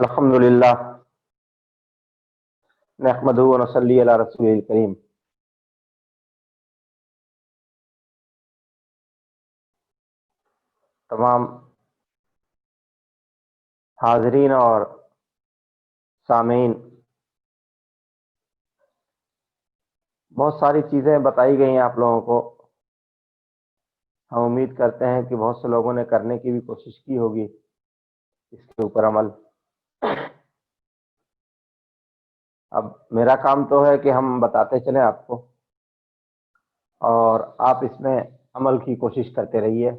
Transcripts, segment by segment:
الحمد للہ نحمدہ و نصلی علی رسول الکریم۔ تمام حاضرین اور سامعین، بہت ساری چیزیں بتائی گئی ہیں آپ لوگوں کو۔ ہم امید کرتے ہیں کہ بہت سے لوگوں نے کرنے کی بھی کوشش کی ہوگی اس کے اوپر عمل۔ اب میرا کام تو ہے کہ ہم بتاتے چلیں آپ کو، اور آپ اس میں عمل کی کوشش کرتے رہیے،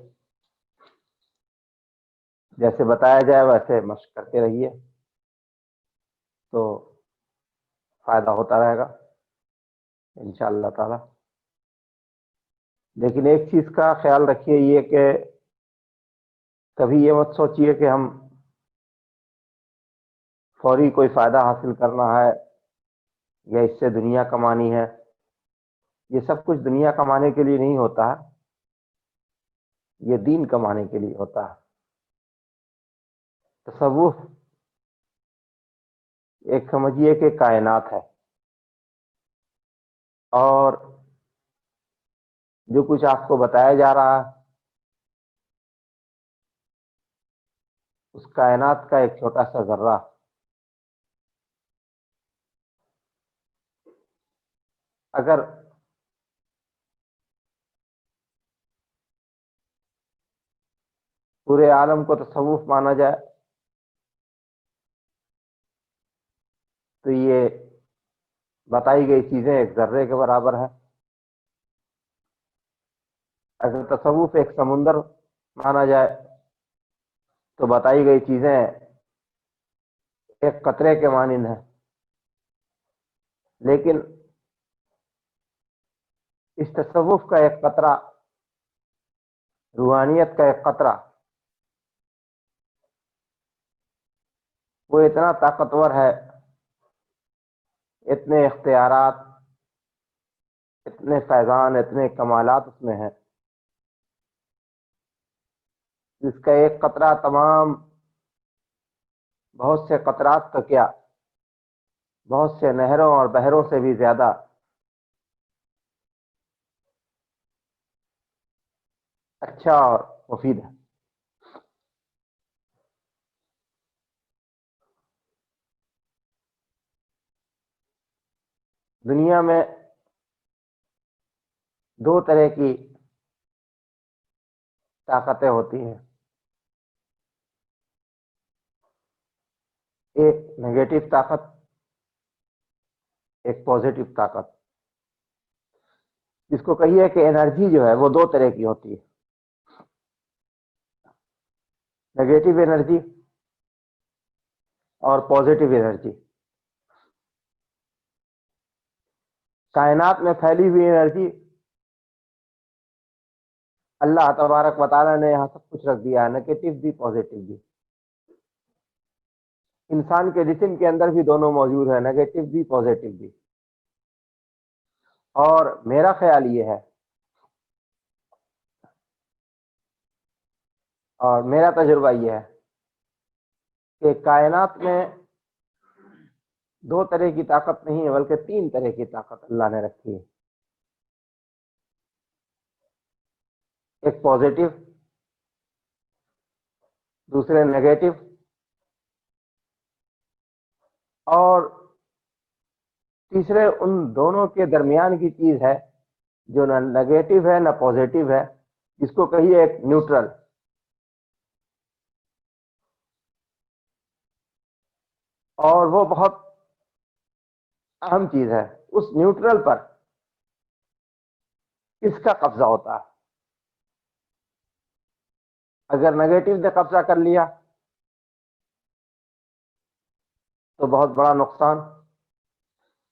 جیسے بتایا جائے ویسے مشق کرتے رہیے تو فائدہ ہوتا رہے گا انشاءاللہ تعالی۔ لیکن ایک چیز کا خیال رکھیے، یہ کہ کبھی یہ مت سوچیے کہ ہم فوری کوئی فائدہ حاصل کرنا ہے یا اس سے دنیا کمانی ہے۔ یہ سب کچھ دنیا کمانے کے لیے نہیں ہوتا ہے، یہ دین کمانے کے لیے ہوتا ہے۔ تصوف ایک سمجھیے کہ کائنات ہے، اور جو کچھ آپ کو بتایا جا رہا ہے اس کائنات کا ایک چھوٹا سا ذرہ۔ اگر پورے عالم کو تصوف مانا جائے تو یہ بتائی گئی چیزیں ایک ذرے کے برابر ہے۔ اگر تصوف ایک سمندر مانا جائے تو بتائی گئی چیزیں ایک قطرے کے مانند ہیں۔ لیکن اس تصوف کا ایک قطرہ، روحانیت کا ایک قطرہ، وہ اتنا طاقتور ہے، اتنے اختیارات، اتنے فیضان، اتنے کمالات اس میں ہیں، جس کا ایک قطرہ تمام بہت سے قطرات کا کیا، بہت سے نہروں اور بحروں سے بھی زیادہ اچھا اور مفید ہے۔ دنیا میں دو طرح کی طاقتیں ہوتی ہیں، ایک نگیٹو طاقت، ایک پازیٹو طاقت، جس کو کہیے کہ انرجی جو ہے وہ دو طرح کی ہوتی ہے، نگیٹو انرجی اور پازیٹو انرجی۔ کائنات میں پھیلی ہوئی انرجی اللہ تبارک و تعالیٰ نے یہاں سب کچھ رکھ دیا ہے، نگیٹو بھی پازیٹو بھی۔ انسان کے جسم کے اندر بھی دونوں موجود ہیں، نگیٹو بھی پازیٹو بھی۔ اور میرا خیال یہ ہے اور میرا تجربہ یہ ہے کہ کائنات میں دو طرح کی طاقت نہیں ہے بلکہ تین طرح کی طاقت اللہ نے رکھی ہے، ایک پازیٹو، دوسرے نگیٹو، اور تیسرے ان دونوں کے درمیان کی چیز ہے جو نہ نگیٹو ہے نہ پازیٹو ہے، جس کو کہیے ایک نیوٹرل۔ اور وہ بہت اہم چیز ہے، اس نیوٹرل پر کس کا قبضہ ہوتا ہے۔ اگر نگیٹو نے قبضہ کر لیا تو بہت بڑا نقصان،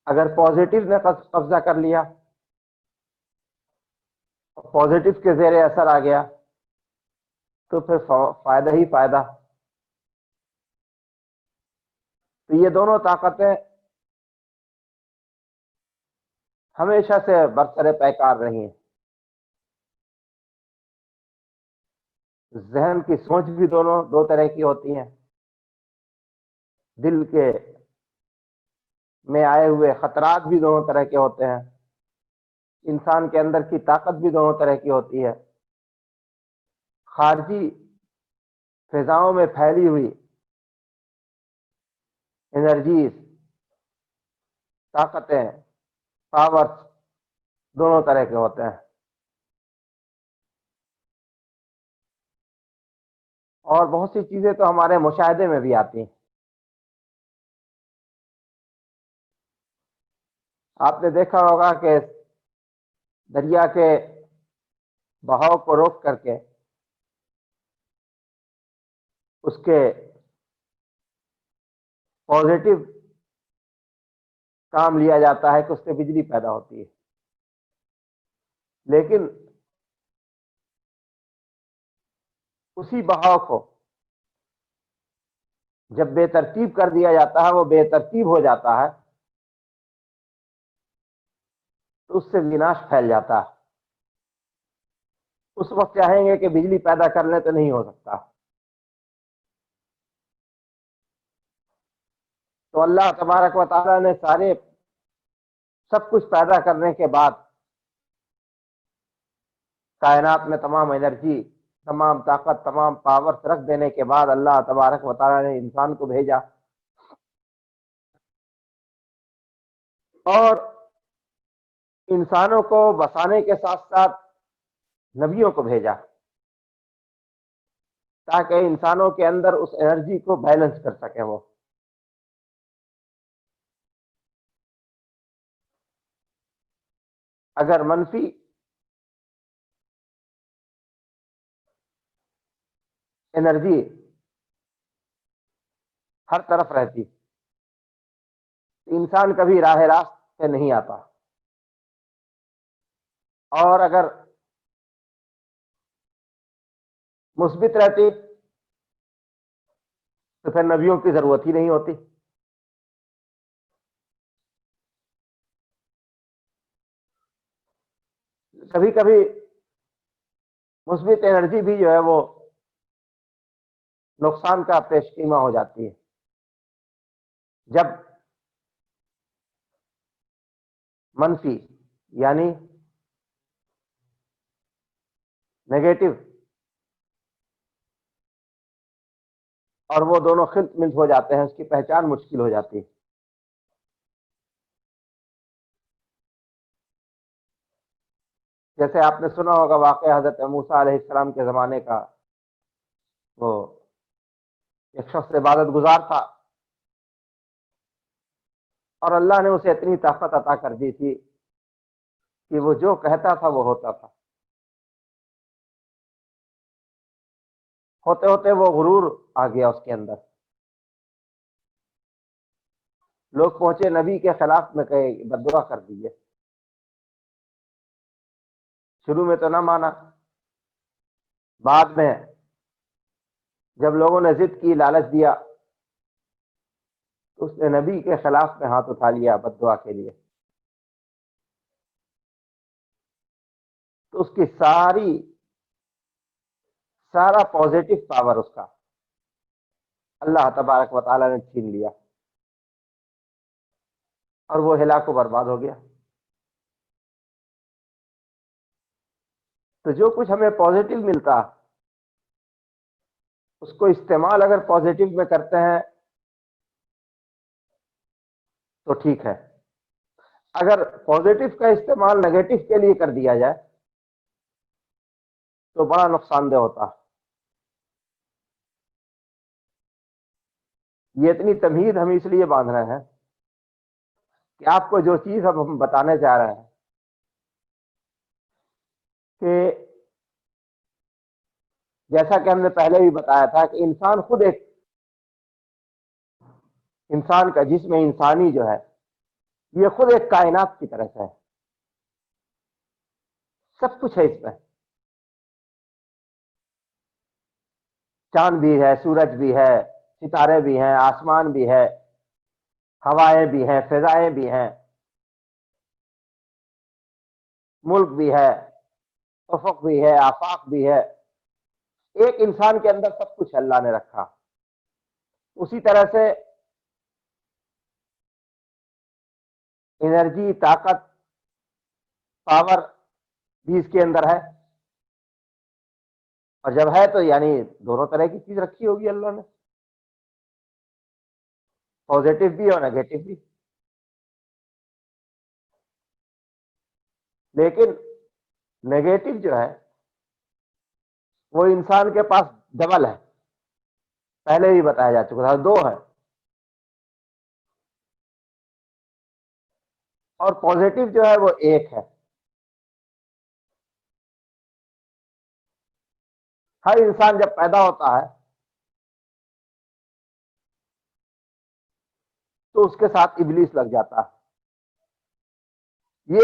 اگر پازیٹو نے قبضہ کر لیا، پازیٹو کے زیر اثر آ گیا تو پھر فائدہ ہی فائدہ۔ تو یہ دونوں طاقتیں ہمیشہ سے برسر پیکار رہی ہیں۔ ذہن کی سوچ بھی دو طرح کی ہوتی ہیں، دل کے میں آئے ہوئے خطرات بھی دونوں طرح کے ہوتے ہیں، انسان کے اندر کی طاقت بھی دونوں طرح کی ہوتی ہے۔ خارجی فضاؤں میں پھیلی ہوئی انرجیز، طاقتیں، پاورز دونوں طرح کے ہوتے ہیں، اور بہت سی چیزیں تو ہمارے مشاہدے میں بھی آتی ہیں۔ آپ نے دیکھا ہوگا کہ دریا کے بہاؤ کو روک کر کے اس کے پازیٹو کام لیا جاتا ہے کہ اس سے بجلی پیدا ہوتی ہے، لیکن اسی بہاؤ کو جب بے ترتیب کر دیا جاتا ہے، وہ بے ترتیب ہو جاتا ہے، تو اس سے وناش پھیل جاتا ہے۔ اس وقت چاہیں گے کہ بجلی پیدا کر لیں تو نہیں ہو سکتا۔ تو اللہ تبارک و تعالیٰ نے سب کچھ پیدا کرنے کے بعد کائنات میں تمام انرجی، تمام طاقت، تمام پاور رکھ دینے کے بعد اللہ تبارک و تعالیٰ نے انسان کو بھیجا، اور انسانوں کو بسانے کے ساتھ ساتھ نبیوں کو بھیجا، تاکہ انسانوں کے اندر اس انرجی کو بیلنس کر سکے۔ وہ اگر منفی انرجی ہر طرف رہتی، انسان کبھی راہ راست پہ نہیں آتا، اور اگر مثبت رہتی تو پھر نبیوں کی ضرورت ہی نہیں ہوتی۔ کبھی کبھی مثبت انرجی بھی جو ہے وہ نقصان کا پیش خیمہ ہو جاتی ہے۔ جب منفی یعنی نیگیٹو اور وہ دونوں خلط ملت ہو جاتے ہیں، اس کی پہچان مشکل ہو جاتی ہے۔ جیسے آپ نے سنا ہوگا واقعہ حضرت موسیٰ علیہ السلام کے زمانے کا، وہ ایک شخص عبادت گزار تھا، اور اللہ نے اسے اتنی طاقت عطا کر دی تھی کہ وہ جو کہتا تھا وہ ہوتا تھا۔ ہوتے ہوتے وہ غرور آ گیا اس کے اندر، لوگ پہنچے نبی کے خلاف میں کہے بد دعا کر دیجیے۔ شروع میں تو نہ مانا، بعد میں جب لوگوں نے ضد کی، لالچ دیا، تو اس نے نبی کے خلاف میں ہاتھ اٹھا لیا بد دعا کے لیے۔ تو اس کی سارا پازیٹو پاور اس کا اللہ تبارک و تعالیٰ نے چھین لیا، اور وہ ہلاک و برباد ہو گیا۔ تو جو کچھ ہمیں پازیٹو ملتا، اس کو استعمال اگر پازیٹو میں کرتے ہیں تو ٹھیک ہے، اگر پازیٹو کا استعمال نیگیٹو کے لیے کر دیا جائے تو بڑا نقصان دہ ہوتا۔ یہ اتنی تمہید ہم اس لیے باندھ رہے ہیں کہ آپ کو جو چیز اب ہم بتانے جا رہے ہیں کہ جیسا کہ ہم نے پہلے بھی بتایا تھا کہ انسان خود انسان کا جسم انسانی جو ہے یہ خود ایک کائنات کی طرح سے ہے، سب کچھ ہے اس میں، چاند بھی ہے، سورج بھی ہے، ستارے بھی ہیں، آسمان بھی ہے، ہوائیں بھی ہیں، فضائیں بھی ہیں، ملک بھی ہے، افق بھی ہے، آفاق بھی ہے۔ ایک انسان کے اندر سب کچھ اللہ نے رکھا۔ اسی طرح سے انرجی، طاقت، پاور بھی اس کے اندر ہے، اور جب ہے تو یعنی دونوں طرح کی چیز رکھی ہوگی اللہ نے، پازیٹو بھی اور نیگیٹو بھی. لیکن نیگیٹو جو ہے وہ انسان کے پاس ڈبل ہے، پہلے بھی بتایا جا چکا تھا، دو ہے. اور پازیٹو جو ہے وہ ایک ہے. ہر انسان جب پیدا ہوتا ہے تو اس کے ساتھ ابلیس لگ جاتا ہے. یہ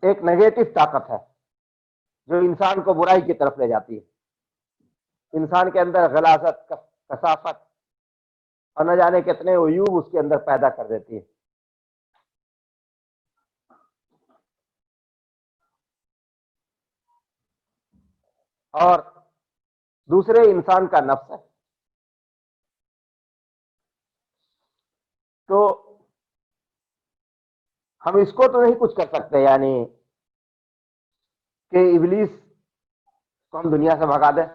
ایک نیگیٹو طاقت ہے جو انسان کو برائی کی طرف لے جاتی ہے. انسان کے اندر غلاظت، کثافت اور نہ جانے کتنے عیوب اس کے اندر پیدا کر دیتی ہے. اور دوسرے انسان کا نفس ہے. تو ہم اس کو تو نہیں کچھ کر سکتے، یعنی کہ ابلیس کو ہم دنیا سے بھگا دیں،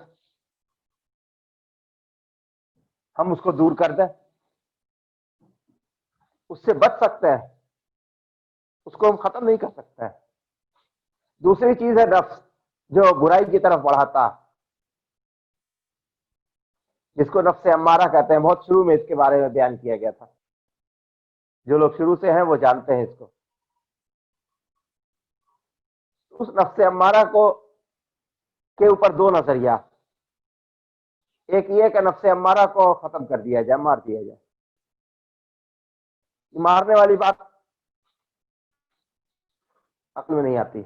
ہم اس کو دور کر دیں، اس سے بچ سکتے ہیں، اس کو ہم ختم نہیں کر سکتے. دوسری چیز ہے نفس، جو برائی کی طرف بڑھاتا، جس کو نفس امارہ کہتے ہیں. بہت شروع میں اس کے بارے میں بیان کیا گیا تھا، جو لوگ شروع سے ہیں وہ جانتے ہیں اس کو. اس نفس امارہ کو کے اوپر دو نظریہ. ایک یہ کہ نفس امارہ کو ختم کر دیا جائے، مار دیا جائے. مارنے والی بات عقل میں نہیں آتی.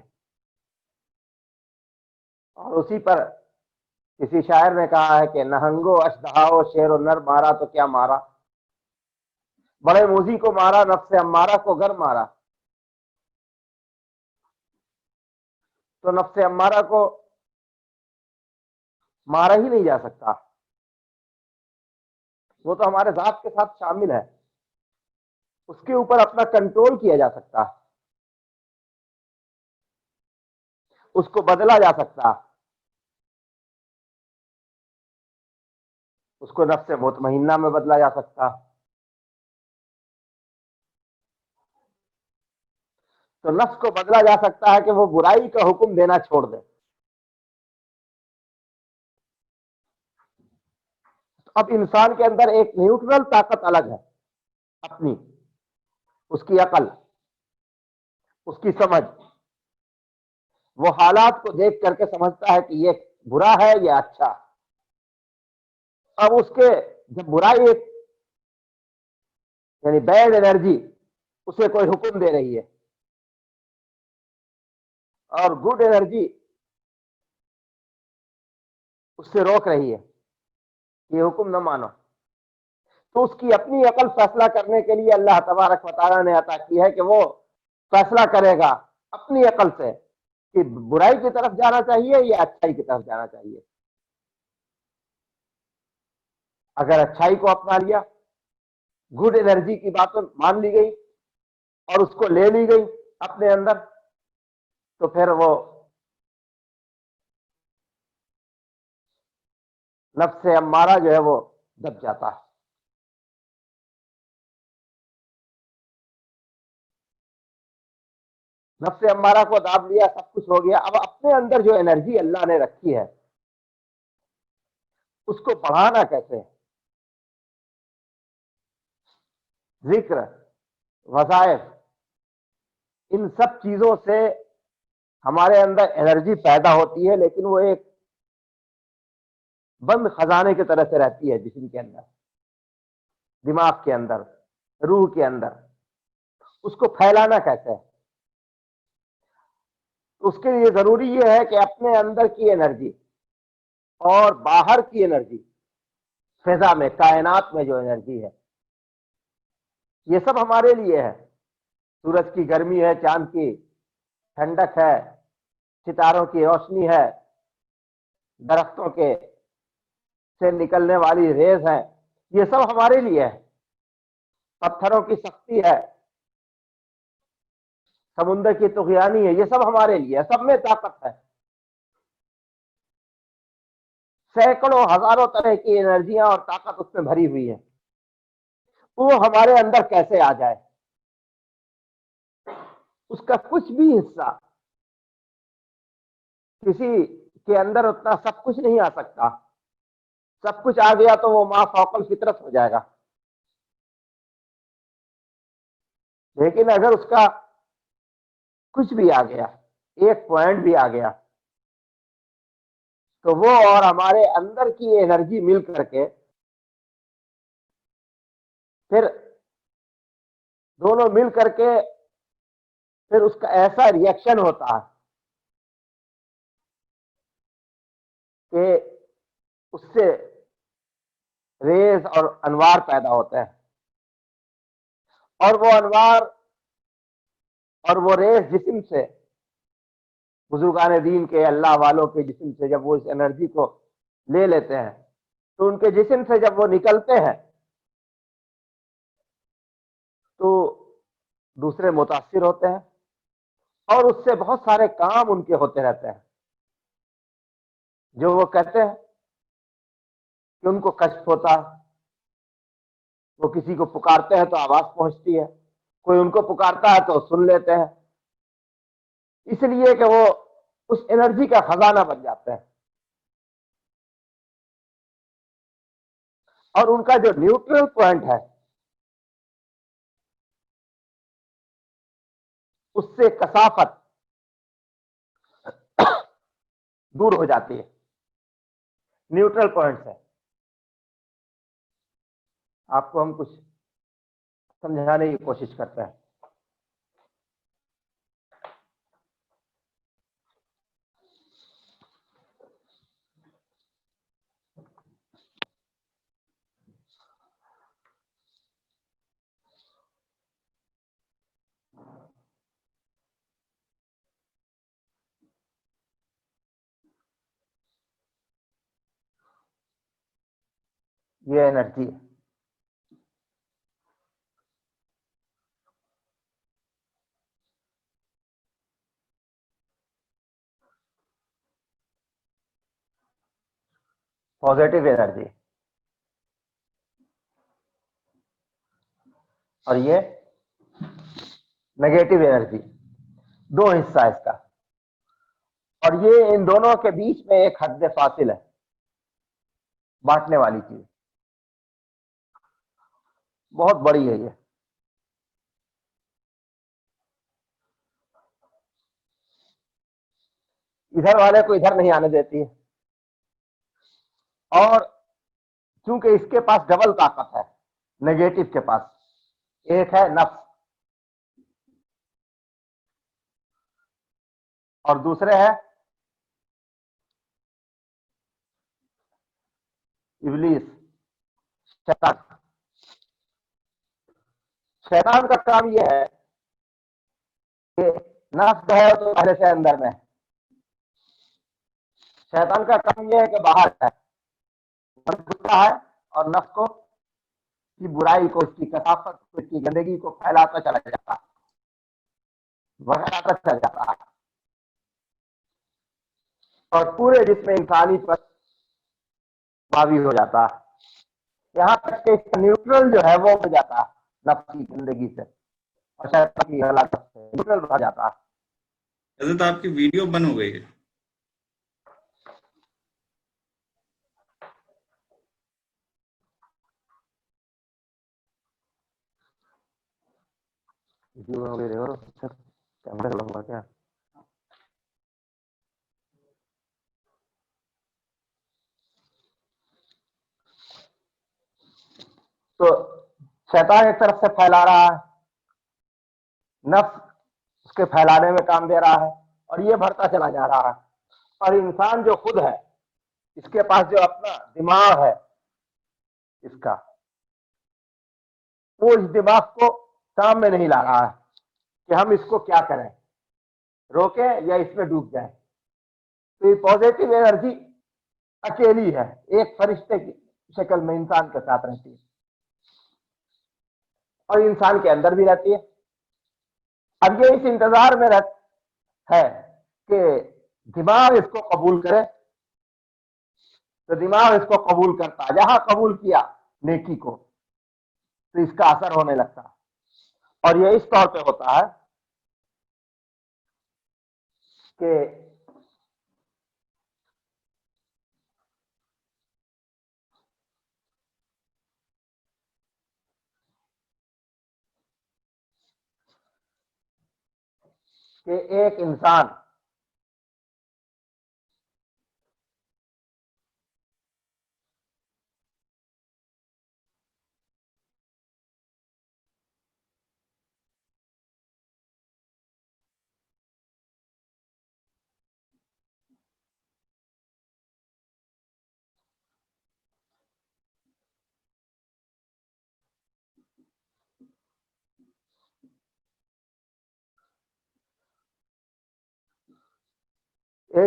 اور اسی پر کسی شاعر نے کہا ہے کہ نہنگو اشدہاؤ شیر و نر مارا تو کیا مارا، بڑے موذی کو مارا نفس امارہ کو گر مارا. تو نفس امارہ کو مارا ہی نہیں جا سکتا، وہ تو ہمارے ذات کے ساتھ شامل ہے. اس کے اوپر اپنا کنٹرول کیا جا سکتا، اس کو بدلا جا سکتا، اس کو نفس مطمئنہ میں بدلا جا سکتا. تو نفس کو بدلا جا سکتا ہے کہ وہ برائی کا حکم دینا چھوڑ دے. اب انسان کے اندر ایک نیوٹرل طاقت الگ ہے اپنی، اس کی عقل، اس کی سمجھ. وہ حالات کو دیکھ کر کے سمجھتا ہے کہ یہ برا ہے یا اچھا. اب اس کے جب برائی ایک یعنی بیڈ انرجی اسے کوئی حکم دے رہی ہے اور گڈ انرجی اس سے روک رہی ہے، یہ حکم نہ مانو، تو اس کی اپنی عقل فیصلہ کرنے کے لیے اللہ تبارک و تعالیٰ نے عطا کی ہے کہ وہ فیصلہ کرے گا اپنی عقل سے کہ برائی کی طرف جانا چاہیے یا اچھائی کی طرف جانا چاہیے. اگر اچھائی کو اپنا لیا، گڈ انرجی کی باتیں مان لی گئی اور اس کو لے لی گئی اپنے اندر، تو پھر وہ نفس امارہ جو ہے وہ دب جاتا ہے. نفس امارہ کو داب لیا، سب کچھ ہو گیا. اب اپنے اندر جو انرجی اللہ نے رکھی ہے اس کو بڑھانا کیسے؟ ذکر، وظائف، ان سب چیزوں سے ہمارے اندر انرجی پیدا ہوتی ہے، لیکن وہ ایک بند خزانے کی طرح سے رہتی ہے جسم کے اندر، دماغ کے اندر، روح کے اندر. اس کو پھیلانا کیسے ہے؟ اس کے لیے ضروری یہ ہے کہ اپنے اندر کی انرجی اور باہر کی انرجی، فضا میں، کائنات میں جو انرجی ہے، یہ سب ہمارے لیے ہے. سورج کی گرمی ہے، چاند کی ٹھنڈک ہے، ستاروں کی روشنی ہے، درختوں کے سے نکلنے والی ریز ہے، یہ سب ہمارے لیے ہے. پتھروں کی سختی ہے، سمندر کی طغیانی ہے، یہ سب ہمارے لیے ہے، سب میں طاقت ہے، سینکڑوں ہزاروں طرح کی انرجیاں اور طاقت اس میں بھری ہوئی ہے، وہ ہمارے اندر کیسے آ جائے؟ اس کا کچھ بھی حصہ کسی کے اندر اتنا سب کچھ نہیں آ سکتا، سب کچھ آ گیا تو وہ ما فوق الفطرت ہو جائے گا، لیکن اگر اس کا کچھ بھی آ گیا، ایک پوائنٹ بھی آ گیا، تو وہ اور ہمارے اندر کی انرجی مل کر کے پھر دونوں مل کر کے پھر اس کا ایسا ریئیکشن ہوتا ہے کہ اس سے ریز اور انوار پیدا ہوتے ہیں، اور وہ انوار اور وہ ریز جسم سے، بزرگان دین کے، اللہ والوں کے جسم سے جب وہ اس انرجی کو لے لیتے ہیں تو ان کے جسم سے جب وہ نکلتے ہیں تو دوسرے متاثر ہوتے ہیں، اور اس سے بہت سارے کام ان کے ہوتے رہتے ہیں، جو وہ کہتے ہیں کہ ان کو کشف ہوتا ہے، وہ کسی کو پکارتے ہیں تو آواز پہنچتی ہے، کوئی ان کو پکارتا ہے تو سن لیتے ہیں، اس لیے کہ وہ اس انرجی کا خزانہ بن جاتے ہیں، اور ان کا جو نیوٹرل پوائنٹ ہے اس سے کثافت دور ہو جاتی ہے، نیوٹرل پوائنٹ سے۔ آپ کو ہم کچھ سمجھانے کی کوشش کرتے ہیں۔ یہ انرجی ہے، پازیٹیو انرجی، اور یہ نیگیٹو انرجی، دو حصہ ہے اس کا، اور یہ ان دونوں کے بیچ میں ایک حد فاصل ہے، بانٹنے والی چیز بہت بڑی ہے، یہ ادھر والے کو ادھر نہیں آنے دیتی ہے، اور چونکہ اس کے پاس ڈبل طاقت ہے، نیگیٹو کے پاس ایک ہے نفس اور دوسرے ہے ابلیس، شیطان۔ شیطان کا کام یہ ہے کہ نفس ہے تو پہلے سے اندر میں، شیطان کا کام یہ ہے کہ باہر ہے، ہے اور نفس کو کی برائی کو، اس کی کثافت کو، اس کی گندگی کو پھیلاتا چلا جاتا ہے، بڑھاتا چلا جاتا ہے، اور پورے جسم انسانی پر حاوی ہو جاتا ہے، یہاں تک کہ اس کا نیوٹرل جو ہے وہ ہو جاتا ہے نفس کی زندگی سے، اور شیطان کی ہلاکت سے نیوٹرل ہو جاتا ہے۔ حضرت آپ کی ویڈیو بند ہو گئی ہے۔ کیا تو شیطان ایک طرف سے پھیلا رہا ہے، نفس اس کے پھیلانے میں کام دے رہا ہے، اور یہ بڑھتا چلا جا رہا ہے، اور انسان جو خود ہے، اس کے پاس جو اپنا دماغ ہے اس کا، وہ اس دماغ کو کام میں نہیں لا رہا ہے کہ ہم اس کو کیا کریں، روکیں یا اس میں ڈوب جائیں۔ تو یہ پازیٹیو انرجی اکیلی ہے، ایک فرشتے کی شکل میں انسان کے ساتھ رہتی ہے، اور انسان کے اندر بھی رہتی ہے، اب یہ اس انتظار میں ہے کہ دماغ اس کو قبول کرے، تو دماغ اس کو قبول کرتا ہے، جہاں قبول کیا نیکی کو تو اس کا اثر ہونے لگتا ہے، اور یہ اس طور پہ ہوتا ہے کہ ایک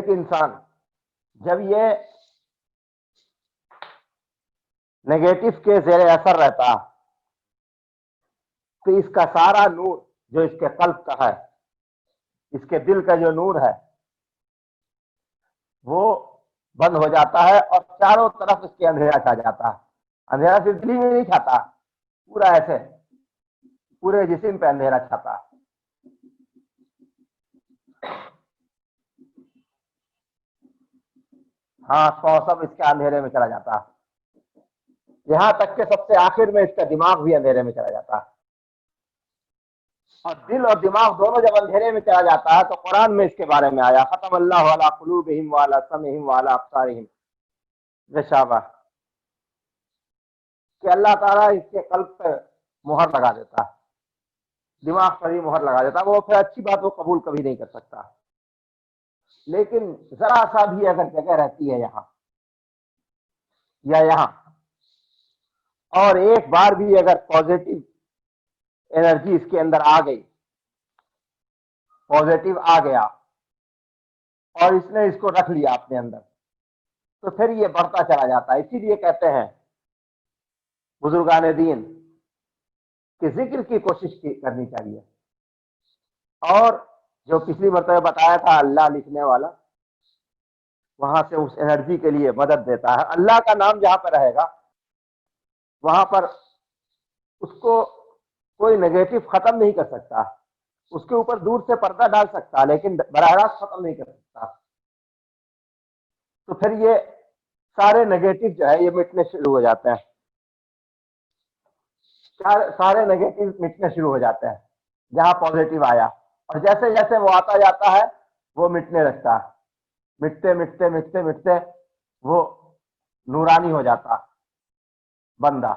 انسان جب یہ نیگیٹو کے زیر اثر رہتا تو اس کا سارا نور جو اس کے قلب کا ہے، اس کے دل کا جو نور ہے وہ بند ہو جاتا ہے، اور چاروں طرف اس کے اندھیرا چھا جاتا ہے۔ اندھیرا صرف دل میں نہیں چھاتا، پورا ایسے پورے جسم پہ اندھیرا چھاتا ہے۔ ہاں، سب اس کے اندھیرے میں چلا جاتا ہے، یہاں تک کہ سب سے آخر میں اس کا دماغ بھی اندھیرے میں چلا جاتا ہے۔ اور دل اور دماغ دونوں جب اندھیرے میں چلا جاتا ہے تو قرآن میں اس کے بارے میں آیا، ختم اللہ علی قلوبہم وعلی سمعہم وعلی ابصارہم غشاوہ، کہ اللہ تعالیٰ اس کے قلب پہ مہر لگا دیتا ہے، دماغ پر ہی مہر لگا دیتا ہے، وہ پھر اچھی بات وہ قبول کبھی نہیں کر سکتا۔ لیکن ذرا سا بھی اگر جگہ رہتی ہے یہاں یا یہاں، اور ایک بار بھی اگر پازیٹو انرجی اس کے اندر آ گئی، پازیٹو آ گیا اور اس نے اس کو رکھ لیا اپنے اندر، تو پھر یہ بڑھتا چلا جاتا ہے۔ اسی لیے کہتے ہیں بزرگان دین کہ ذکر کی کوشش کرنی چاہیے، اور جو پچھلی مرتبہ بتایا تھا اللہ لکھنے والا، وہاں سے اس انرجی کے لیے مدد دیتا ہے۔ اللہ کا نام جہاں پر رہے گا وہاں پر اس کو کوئی نیگیٹو ختم نہیں کر سکتا، اس کے اوپر دور سے پردہ ڈال سکتا لیکن براہ راست ختم نہیں کر سکتا۔ تو پھر یہ سارے نیگیٹو جو ہے یہ مٹنے شروع ہو جاتے ہیں، سارے نیگیٹو مٹنے شروع ہو جاتے ہیں جہاں پازیٹو آیا، اور جیسے جیسے وہ آتا جاتا ہے وہ مٹنے لگتا ہے، مٹتے مٹتے مٹتے مٹتے وہ نورانی ہو جاتا بندہ،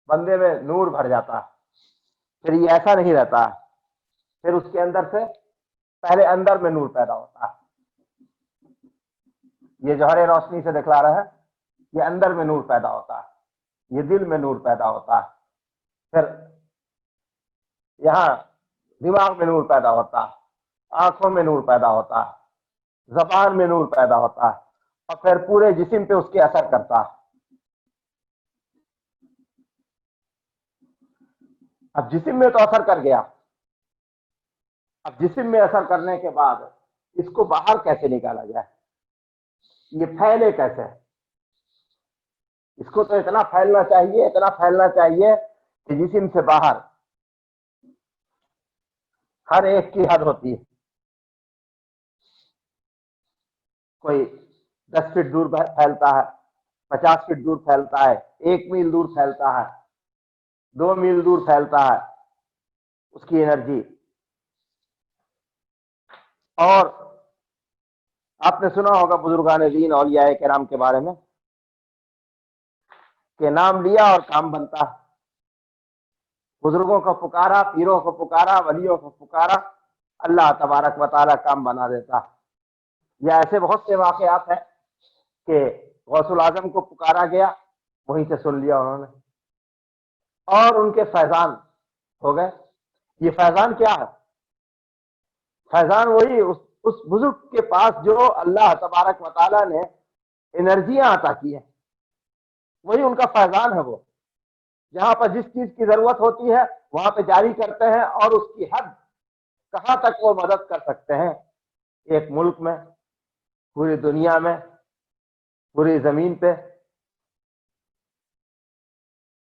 بندے میں نور بھر جاتا۔ پھر یہ ایسا نہیں رہتا، پھر اس کے اندر سے پہلے اندر میں نور پیدا ہوتا ہے، یہ جوہر روشنی سے دکھلا رہا ہے، یہ اندر میں نور پیدا ہوتا ہے، یہ دل میں نور پیدا ہوتا ہے، پھر یہاں دماغ میں نور پیدا ہوتا ہے، آنکھوں میں نور پیدا ہوتا ہے، زبان میں نور پیدا ہوتا ہے، اور پھر پورے جسم پہ اس کے اثر کرتا ہے۔ اب جسم میں تو اثر کر گیا، اب جسم میں اثر کرنے کے بعد اس کو باہر کیسے نکالا جائے، یہ پھیلے کیسے؟ اس کو تو اتنا پھیلنا چاہیے، اتنا پھیلنا چاہیے کہ جسم سے باہر ہر ایک کی حد ہوتی ہے، کوئی 10 فٹ دور پھیلتا ہے، 50 فٹ دور پھیلتا ہے، 1 میل دور پھیلتا ہے، 2 میل دور پھیلتا ہے اس کی انرجی۔ اور آپ نے سنا ہوگا بزرگان دین اولیاء کرام کے بارے میں کہ نام لیا اور کام بنتا ہے، بزرگوں کو پکارا، پیروں کو پکارا، ولیوں کو پکارا، اللہ تبارک و تعالیٰ کام بنا دیتا۔ یا ایسے بہت سے واقعات ہیں کہ غوث الاعظم کو پکارا گیا، وہیں سے سن لیا انہوں نے، اور ان کے فیضان ہو گئے۔ یہ فیضان کیا ہے؟ فیضان وہی اس بزرگ کے پاس جو اللہ تبارک و تعالیٰ نے انرجیاں عطا کی ہیں، وہی ان کا فیضان ہے وہ۔ جہاں پر جس چیز کی ضرورت ہوتی ہے وہاں پہ جاری کرتے ہیں، اور اس کی حد کہاں تک وہ مدد کر سکتے ہیں، ایک ملک میں، پوری دنیا میں، پوری زمین پہ،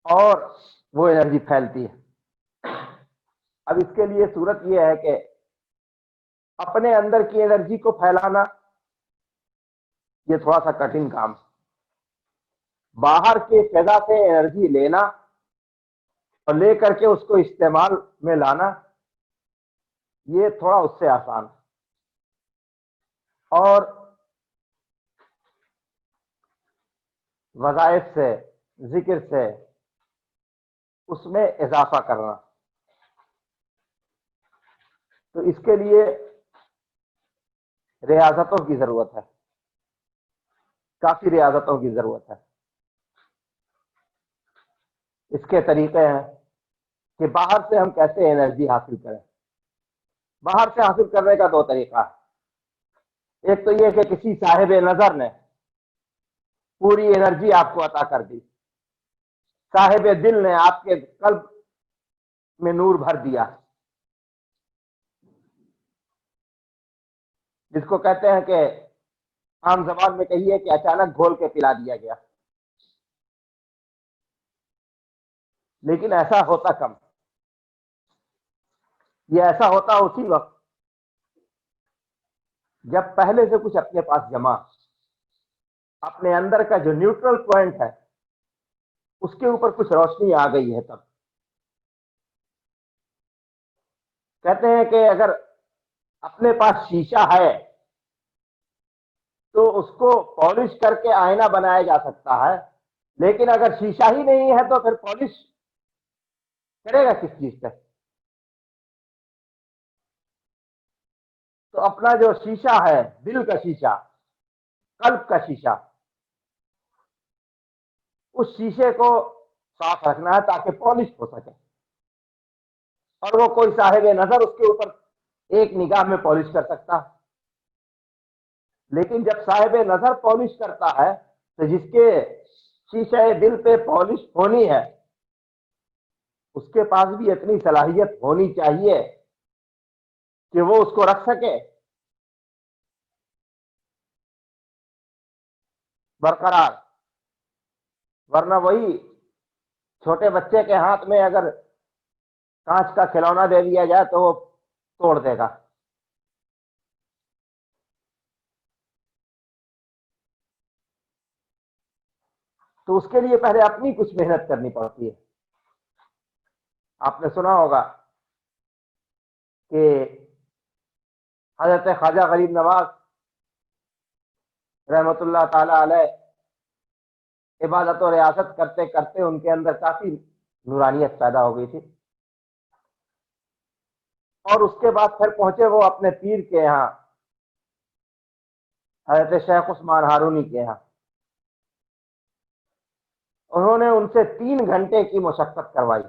اور وہ انرجی پھیلتی ہے۔ اب اس کے لیے صورت یہ ہے کہ اپنے اندر کی انرجی کو پھیلانا یہ تھوڑا سا کٹھن کام ہے۔ باہر کے فضا سے انرجی لینا اور لے کر کے اس کو استعمال میں لانا یہ تھوڑا اس سے آسان ہے، اور وظائف سے، ذکر سے اس میں اضافہ کرنا، تو اس کے لیے ریاضتوں کی ضرورت ہے، کافی ریاضتوں کی ضرورت ہے۔ اس کے طریقے ہیں کہ باہر سے ہم کیسے انرجی حاصل کریں۔ باہر سے حاصل کرنے کا دو طریقہ ہے۔ ایک تو یہ کہ کسی صاحب نظر نے پوری انرجی آپ کو عطا کر دی، صاحب دل نے آپ کے قلب میں نور بھر دیا، جس کو کہتے ہیں کہ عام زبان میں کہیے کہ اچانک گھول کے پلا دیا گیا۔ لیکن ایسا ہوتا کم، یہ ایسا ہوتا اسی وقت جب پہلے سے کچھ اپنے پاس جمع، اپنے اندر کا جو نیوٹرل پوائنٹ ہے اس کے اوپر کچھ روشنی آ گئی ہے۔ تب کہتے ہیں کہ اگر اپنے پاس شیشہ ہے تو اس کو پالش کر کے آئینہ بنایا جا سکتا ہے، لیکن اگر شیشہ ہی نہیں ہے تو پھر پالش کرے گا کس چیز سے؟ تو اپنا جو شیشہ ہے، دل کا شیشہ، قلب کا شیشہ، اس شیشے کو صاف رکھنا ہے تاکہ پالش ہو سکے، اور وہ کوئی صاحب نظر اس کے اوپر ایک نگاہ میں پالش کر سکتا۔ لیکن جب صاحب نظر پالش کرتا ہے تو جس کے شیشہ دل پہ پالش ہونی ہے اس کے پاس بھی اتنی صلاحیت ہونی چاہیے کہ وہ اس کو رکھ سکے برقرار، ورنہ وہی چھوٹے بچے کے ہاتھ میں اگر کانچ کا کھلونا دے دیا جائے تو وہ توڑ دے گا۔ تو اس کے لیے پہلے اپنی کچھ محنت کرنی پڑتی ہے۔ آپ نے سنا ہوگا کہ حضرت خواجہ غریب نواز رحمت اللہ تعالی علیہ عبادت و ریاضت کرتے کرتے ان کے اندر کافی نورانیت پیدا ہو گئی تھی، اور اس کے بعد پھر پہنچے وہ اپنے پیر کے یہاں، حضرت شیخ عثمان ہارونی کے یہاں۔ انہوں نے ان سے 3 گھنٹے کی مشقت کروائی،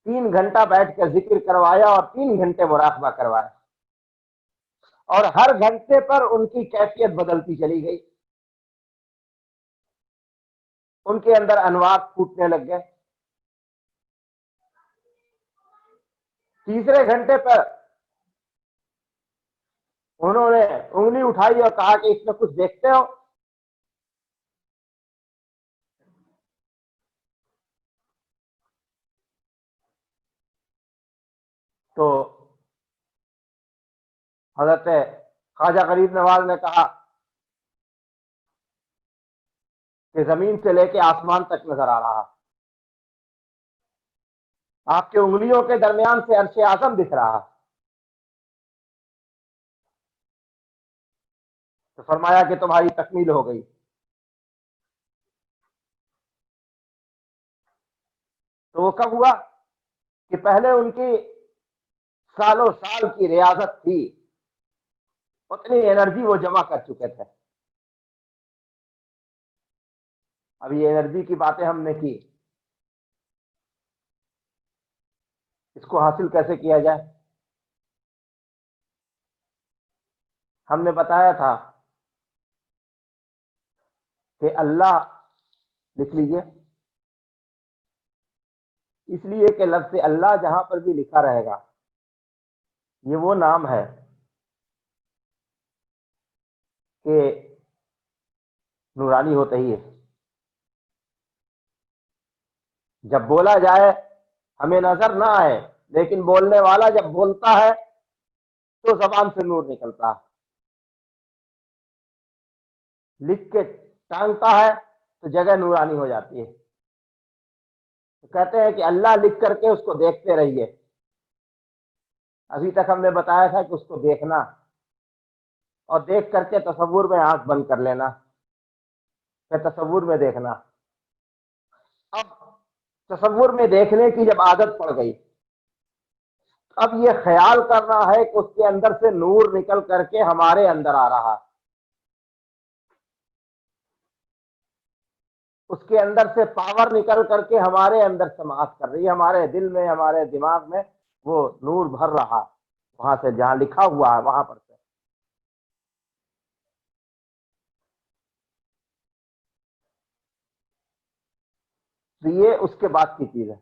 3 گھنٹہ بیٹھ کر ذکر کروایا اور 3 گھنٹے مراقبہ کروایا، اور ہر گھنٹے پر ان کی کیفیت بدلتی چلی گئی، ان کے اندر انوار پھوٹنے لگ گئے۔ تیسرے گھنٹے پر انہوں نے انگلی اٹھائی اور کہا کہ اس میں کچھ دیکھتے ہو؟ تو حضرت خواجہ غریب نواز نے کہا کہ زمین سے لے کے آسمان تک نظر آ رہا، آپ کے انگلیوں کے درمیان سے عرش اعظم دکھ رہا۔ تو فرمایا کہ تمہاری تکمیل ہو گئی۔ تو وہ کب ہوا کہ پہلے ان کی سالوں سال کی ریاضت تھی، اتنی انرجی وہ جمع کر چکے تھے۔ اب یہ انرجی کی باتیں ہم نے کی، اس کو حاصل کیسے کیا جائے؟ ہم نے بتایا تھا کہ اللہ، لکھ لیجئے، اس لیے کہ لفظ اللہ جہاں پر بھی لکھا رہے گا یہ وہ نام ہے کہ نورانی ہوتا ہی ہے. جب بولا جائے ہمیں نظر نہ آئے لیکن بولنے والا جب بولتا ہے تو زبان سے نور نکلتا ہے. لکھ کے ٹانگتا ہے تو جگہ نورانی ہو جاتی ہے. تو کہتے ہیں کہ اللہ لکھ کر کے اس کو دیکھتے رہیے. ابھی تک ہم نے بتایا تھا کہ اس کو دیکھنا اور دیکھ کر کے تصور میں آنکھ بند کر لینا، پھر تصور میں دیکھنا. اب تصور میں دیکھنے کی جب عادت پڑ گئی، اب یہ خیال کرنا ہے کہ اس کے اندر سے نور نکل کر کے ہمارے اندر آ رہا، اس کے اندر سے پاور نکل کر کے ہمارے اندر سماعت کر رہی ہے، ہمارے دل میں، ہمارے دماغ میں وہ نور بھر رہا، وہاں سے جہاں لکھا ہوا ہے وہاں پر سے. تو یہ اس کے بعد کی چیز ہے.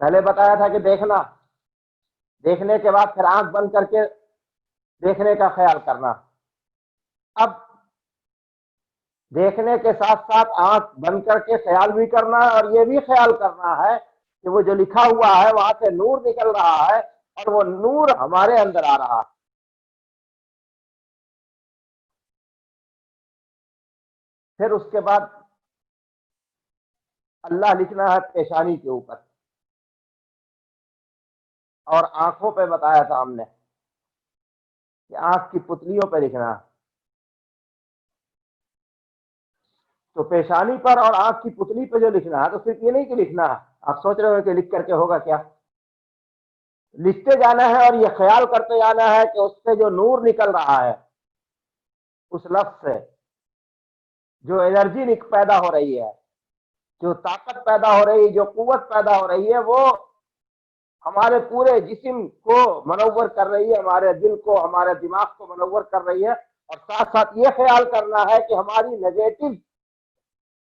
پہلے بتایا تھا کہ دیکھنا، دیکھنے کے بعد پھر آنکھ بند کر کے دیکھنے کا خیال کرنا. اب دیکھنے کے ساتھ ساتھ آنکھ بند کر کے خیال بھی کرنا ہے، اور یہ بھی خیال کرنا ہے کہ وہ جو لکھا ہوا ہے وہاں سے نور نکل رہا ہے اور وہ نور ہمارے اندر آ رہا. پھر اس کے بعد اللہ لکھنا ہے پیشانی کے اوپر، اور آنکھوں پہ بتایا تھا ہم نے کہ آنکھ کی پتلیوں پہ لکھنا ہے. تو پیشانی پر اور آنکھ کی پتلی پہ جو لکھنا ہے تو صرف یہ نہیں کہ لکھنا ہے. آپ سوچ رہے ہو کہ لکھ کر کے ہوگا کیا؟ لکھتے جانا ہے اور یہ خیال کرتے جانا ہے کہ اس سے جو نور نکل رہا ہے، اس لفظ سے جو انرجی پیدا ہو رہی ہے، جو طاقت پیدا ہو رہی ہے، جو قوت پیدا ہو رہی ہے، وہ ہمارے پورے جسم کو منور کر رہی ہے، ہمارے دل کو، ہمارے دماغ کو منور کر رہی ہے. اور ساتھ ساتھ یہ خیال کرنا ہے کہ ہماری نیگیٹو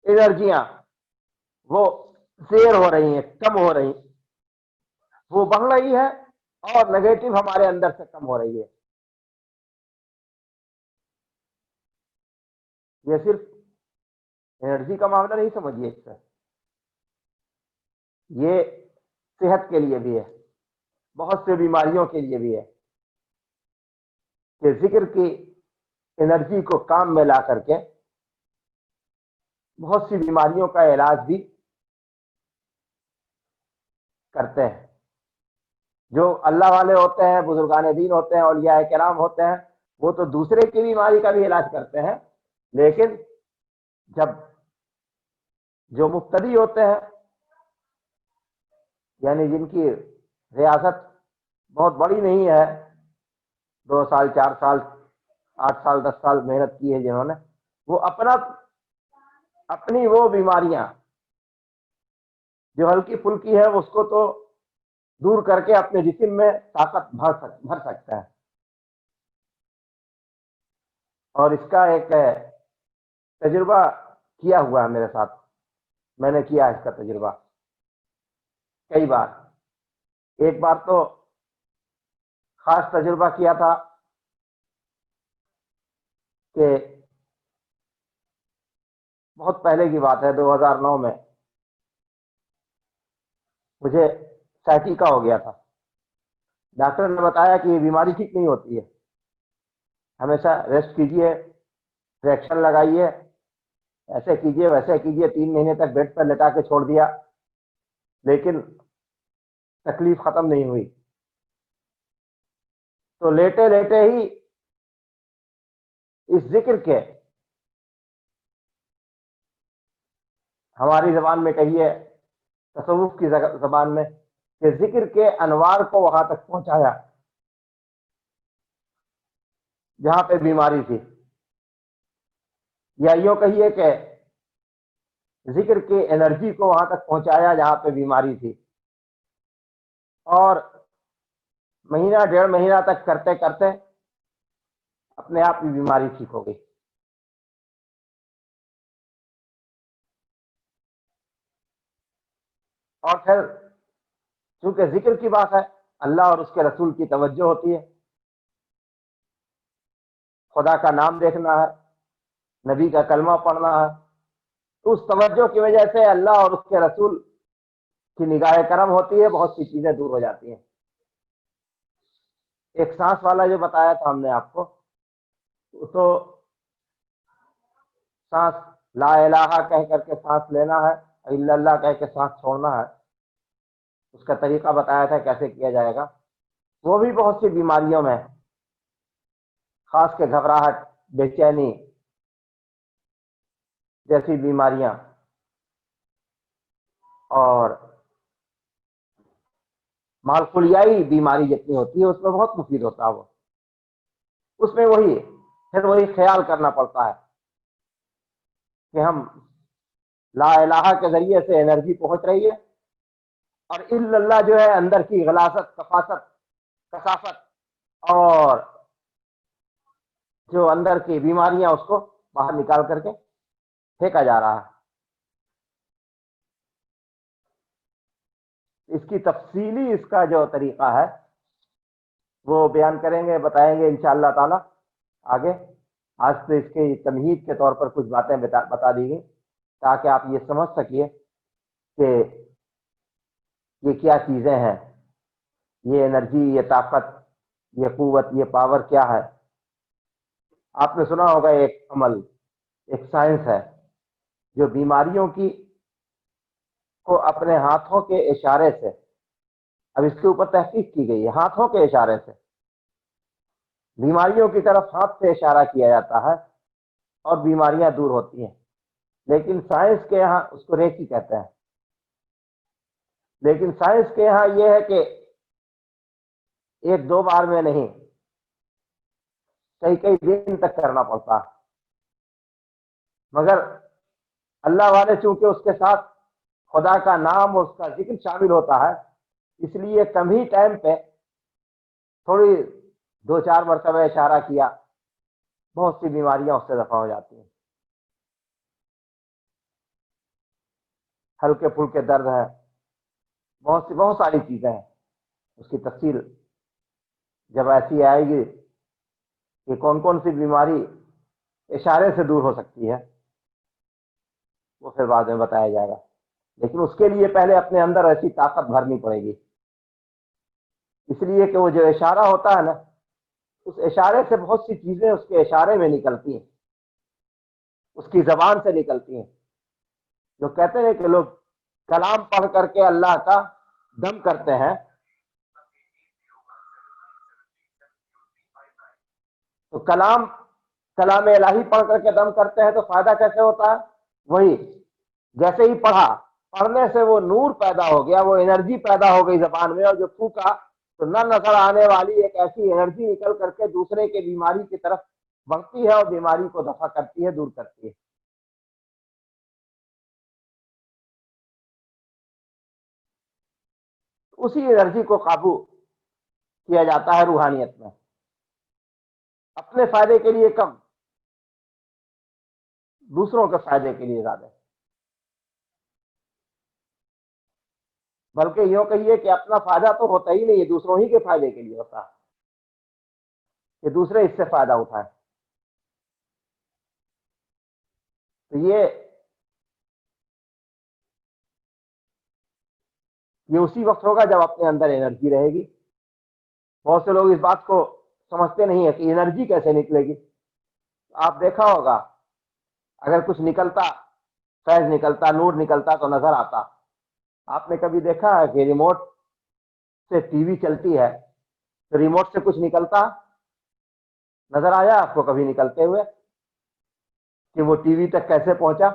انرجیاں وہ زیر ہو رہی ہیں، کم ہو رہی ہیں، وہ بڑھ رہی ہے، اور نیگیٹو ہمارے اندر سے کم ہو رہی ہے. یہ صرف انرجی کا معاملہ نہیں سمجھیے، اس سے یہ صحت کے لیے بھی ہے، بہت سے بیماریوں کے لیے بھی ہے کہ ذکر کی انرجی کو کام میں لا کر کے بہت سی بیماریوں کا علاج بھی کرتے ہیں. جو اللہ والے ہوتے ہیں، بزرگان دین ہوتے ہیں، اولیاء کرام ہوتے ہیں، وہ تو دوسرے کی بیماری کا بھی علاج کرتے ہیں، لیکن جب جو مبتدی ہوتے ہیں، یعنی جن کی ریاست بہت بڑی نہیں ہے، 2 سال 4 سال 8 سال 10 سال محنت کی ہے جنہوں نے، وہ اپنی وہ بیماریاں جو ہلکی پھلکی ہے اس کو تو دور کر کے اپنے جسم میں طاقت بھر سکتا ہے. اور اس کا ایک تجربہ کیا ہوا ہے میرے ساتھ، میں نے کیا اس کا تجربہ کئی بار. ایک بار تو خاص تجربہ کیا تھا کہ بہت پہلے کی بات ہے، 2009 میں مجھے سائٹیکا ہو گیا تھا. ڈاکٹر نے بتایا کہ یہ بیماری ٹھیک نہیں ہوتی ہے، ہمیشہ ریسٹ کیجیے، ریکشن لگائیے، ایسے کیجیے ویسے کیجیے. 3 مہینے تک بیڈ پر لٹا کے چھوڑ دیا، لیکن تکلیف ختم نہیں ہوئی. تو لیٹے لیٹے ہی اس ذکر کے، ہماری زبان میں کہیے تصوف کی زبان میں، کہ ذکر کے انوار کو وہاں تک پہنچایا جہاں پہ بیماری تھی، یا یوں کہیے کہ ذکر کی انرجی کو وہاں تک پہنچایا جہاں پہ بیماری تھی. اور مہینہ 1.5 مہینہ تک کرتے کرتے اپنے آپ کی بیماری ٹھیک ہو گئی. اور پھر چونکہ ذکر کی بات ہے، اللہ اور اس کے رسول کی توجہ ہوتی ہے، خدا کا نام دیکھنا ہے، نبی کا کلمہ پڑھنا ہے، تو اس توجہ کی وجہ سے اللہ اور اس کے رسول کی نگاہ کرم ہوتی ہے، بہت سی چیزیں دور ہو جاتی ہیں۔ ایک سانس والا جو بتایا تھا ہم نے آپ کو، تو سانس لا الہ کہہ کر کے سانس لینا ہے، الا اللہ کہہ کے سانس چھوڑنا ہے، اس کا طریقہ بتایا تھا کیسے کیا جائے گا۔ وہ بھی بہت سی بیماریوں میں، خاص کے گھبراہٹ، بے چینی جیسی بیماریاں، اور مالخولیائی بیماری جتنی ہوتی ہے اس میں بہت مفید ہوتا ہے وہ۔ اس میں وہی خیال کرنا پڑتا ہے کہ ہم لا الہ کے ذریعے سے انرجی پہنچ رہی ہے، اور الا اللہ جو ہے اندر کی غلاظت، کثافت اور جو اندر کی بیماریاں اس کو باہر نکال کر کے پھینکا جا رہا ہے۔ اس کی تفصیلی اس کا جو طریقہ ہے وہ بیان کریں گے، بتائیں گے انشاءاللہ تعالی آگے۔ آج سے اس کے تمہید کے طور پر کچھ باتیں بتا دی گئی تاکہ آپ یہ سمجھ سکیے کہ یہ کیا چیزیں ہیں، یہ انرجی، یہ طاقت، یہ قوت، یہ پاور کیا ہے۔ آپ نے سنا ہوگا ایک عمل، ایک سائنس ہے جو بیماریوں کو اپنے ہاتھوں کے اشارے سے، اب اس کے اوپر تحقیق کی گئی ہے، ہاتھوں کے اشارے سے بیماریوں کی طرف ہاتھ سے اشارہ کیا جاتا ہے اور بیماریاں دور ہوتی ہیں۔ لیکن سائنس کے یہاں اس کو ریکی کہتے ہیں، لیکن سائنس کے یہاں یہ ہے کہ ایک دو بار میں نہیں، کئی دن تک کرنا پڑتا ہے، مگر اللہ والے چونکہ اس کے ساتھ خدا کا نام اور اس کا ذکر شامل ہوتا ہے، اس لیے کم ہی ٹائم پہ تھوڑی 2-4 مرتبہ اشارہ کیا، بہت سی بیماریاں اس سے دفع ہو جاتی ہیں۔ ہلکے پھلکے درد ہیں، بہت ساری چیزیں ہیں، اس کی تفصیل جب ایسی آئے گی کہ کون کون سی بیماری اشارے سے دور ہو سکتی ہے وہ پھر بعد میں بتایا جائے گا۔ لیکن اس کے لیے پہلے اپنے اندر ایسی طاقت بھرنی پڑے گی، اس لیے کہ وہ جو اشارہ ہوتا ہے نا، اس اشارے سے بہت سی چیزیں اس کے اشارے میں نکلتی ہیں، اس کی زبان سے نکلتی ہیں۔ جو کہتے ہیں کہ لوگ کلام پڑھ کر کے اللہ کا دم کرتے ہیں، تو کلام الہی پڑھ کر کے دم کرتے ہیں تو فائدہ کیسے ہوتا ہے؟ وہی جیسے ہی پڑھنے سے وہ نور پیدا ہو گیا، وہ انرجی پیدا ہو گئی زبان میں، اور جو پھونکا تو نہ نظر آنے والی ایک ایسی انرجی نکل کر کے دوسرے کے بیماری کی طرف بڑھتی ہے اور بیماری کو دفع کرتی ہے، دور کرتی ہے۔ اسی انرجی کو قابو کیا جاتا ہے روحانیت میں، اپنے فائدے کے لیے کم، دوسروں کے فائدے کے لیے زیادہ، بلکہ یوں کہیے کہ اپنا فائدہ تو ہوتا ہی نہیں ہے، دوسروں ہی کے فائدے کے لیے ہوتا ہے کہ دوسرے اس سے فائدہ اٹھائیں۔ تو یہ اسی وقت ہوگا جب اپنے اندر انرجی رہے گی۔ بہت سے لوگ اس بات کو سمجھتے نہیں ہے کہ انرجی کیسے نکلے گی۔ آپ دیکھا ہوگا اگر کچھ نکلتا، فیض نکلتا، نور نکلتا تو نظر آتا۔ آپ نے کبھی دیکھا ہے کہ ریموٹ سے ٹی وی چلتی ہے تو ریموٹ سے کچھ نکلتا نظر آیا آپ کو کبھی نکلتے ہوئے کہ وہ ٹی وی تک کیسے پہنچا،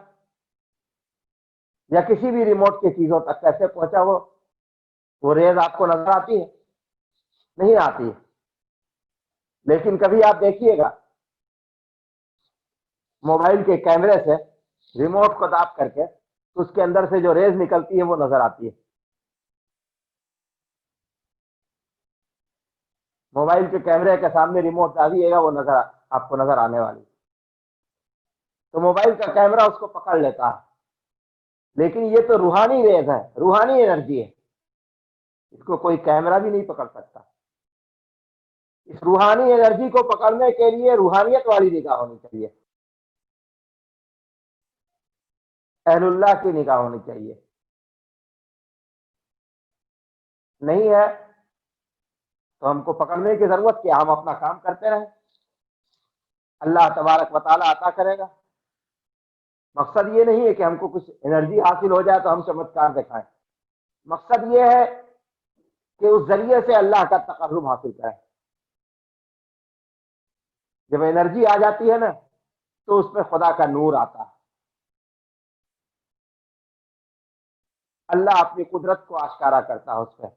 یا کسی بھی ریموٹ کی چیزوں تک کیسے پہنچا؟ وہ ریز آپ کو نظر آتی ہے؟ نہیں آتی۔ لیکن کبھی آپ دیکھیے گا موبائل کے کیمرے سے ریموٹ کو داب کر کے اس کے اندر سے جو ریز نکلتی ہے وہ نظر آتی ہے۔ موبائل کے کیمرے کے سامنے ریموٹ دابیے گا، وہ آپ کو نظر آنے والی، تو موبائل کا کیمرہ اس کو پکڑ لیتا ہے، لیکن یہ تو روحانی ریز ہے، روحانی انرجی ہے، اس کو کوئی کیمرہ بھی نہیں پکڑ سکتا۔ اس روحانی انرجی کو پکڑنے کے لیے روحانیت والی نگاہ ہونی چاہیے، اہل اللہ کی نگاہ ہونی چاہیے۔ نہیں ہے تو ہم کو پکڑنے کی ضرورت کیا، ہم اپنا کام کرتے رہیں، اللہ تبارک و تعالیٰ عطا کرے گا۔ مقصد یہ نہیں ہے کہ ہم کو کچھ انرجی حاصل ہو جائے تو ہم چمتکار دکھائیں، مقصد یہ ہے کہ اس ذریعے سے اللہ کا تقرب حاصل کریں۔ جب انرجی آ جاتی ہے نا تو اس میں خدا کا نور آتا ہے، اللہ اپنی قدرت کو آشکارا کرتا ہے اس پہ۔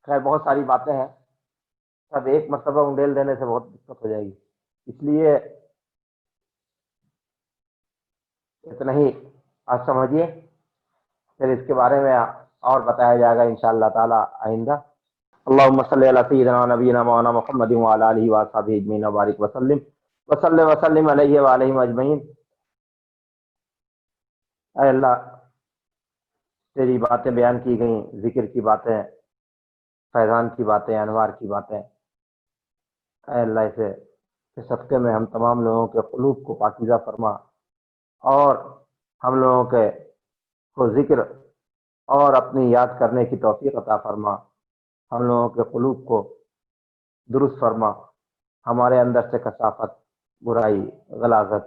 خیر بہت ساری باتیں ہیں، سب ایک مرتبہ انڈیل دینے سے بہت دقت ہو جائے گی، اس لیے اتنا ہی آج سمجھیے، پھر اس کے بارے میں اور بتایا جائے گا انشاءاللہ تعالی آئندہ۔ اللہم صلی علی سیدنا نبینا مولانا محمد وعلی آلہ وصحبہ اجمعین وبارک وسلم وسلم علیہ وآلہ اجمعین۔ اے اللہ تیری باتیں بیان کی گئیں، ذکر کی باتیں، فیضان کی باتیں، انوار کی باتیں، اے اللہ اسے کے صدقے میں ہم تمام لوگوں کے قلوب کو پاکیزہ فرما، اور ہم لوگوں کے کو ذکر اور اپنی یاد کرنے کی توفیق عطا فرما، ہم لوگوں کے قلوب کو درست فرما، ہمارے اندر سے کثافت، برائی، غلاظت،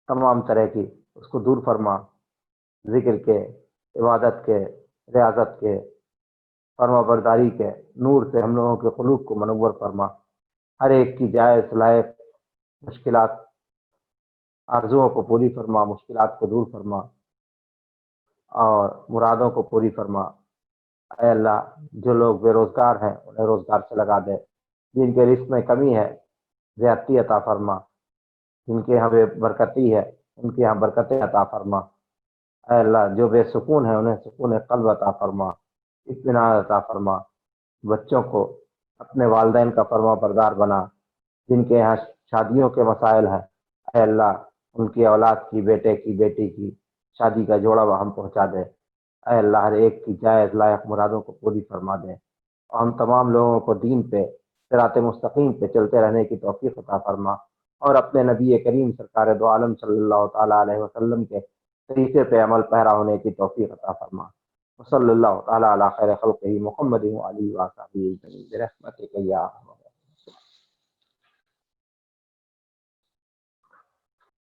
تمام طرح کی اس کو دور فرما، ذکر کے، عبادت کے، ریاضت کے، فرما برداری کے نور سے ہم لوگوں کے قلوب کو منور فرما، ہر ایک کی جائز لائق مشکلات آرزوؤں کو پوری فرما، مشکلات کو دور فرما اور مرادوں کو پوری فرما۔ اے اللہ جو لوگ بے روزگار ہیں انہیں روزگار سے لگا دے، جن کے رزق میں کمی ہے زیادتی عطا فرما، جن کے یہاں بے برکتی ہے ان کے یہاں برکتیں عطا فرما۔ اے اللہ جو بے سکون ہے انہیں سکون قلب عطا فرما، اطمینان عطا فرما، بچوں کو اپنے والدین کا فرما بردار بنا، جن کے یہاں شادیوں کے مسائل ہیں اے اللہ ان کی اولاد کی، بیٹے کی، بیٹی کی شادی کا جوڑا ہم پہنچا دے۔ اے اللہ ہر ایک کی جائز لائق مرادوں کو پوری فرما دے، اور ہم تمام لوگوں کو دین پہ صراط مستقیم پہ چلتے رہنے کی توفیق عطا فرما، اور اپنے نبی کریم سرکار دو عالم صلی اللہ تعالیٰ علیہ وسلم کے طریقے پہ عمل پیرا ہونے کی توفیق عطا فرما۔ وصلی اللہ تعالیٰ علی خیر خلقہ محمد وعلی وصحبہ اجمعین برحمتک یا ارحم الراحمین۔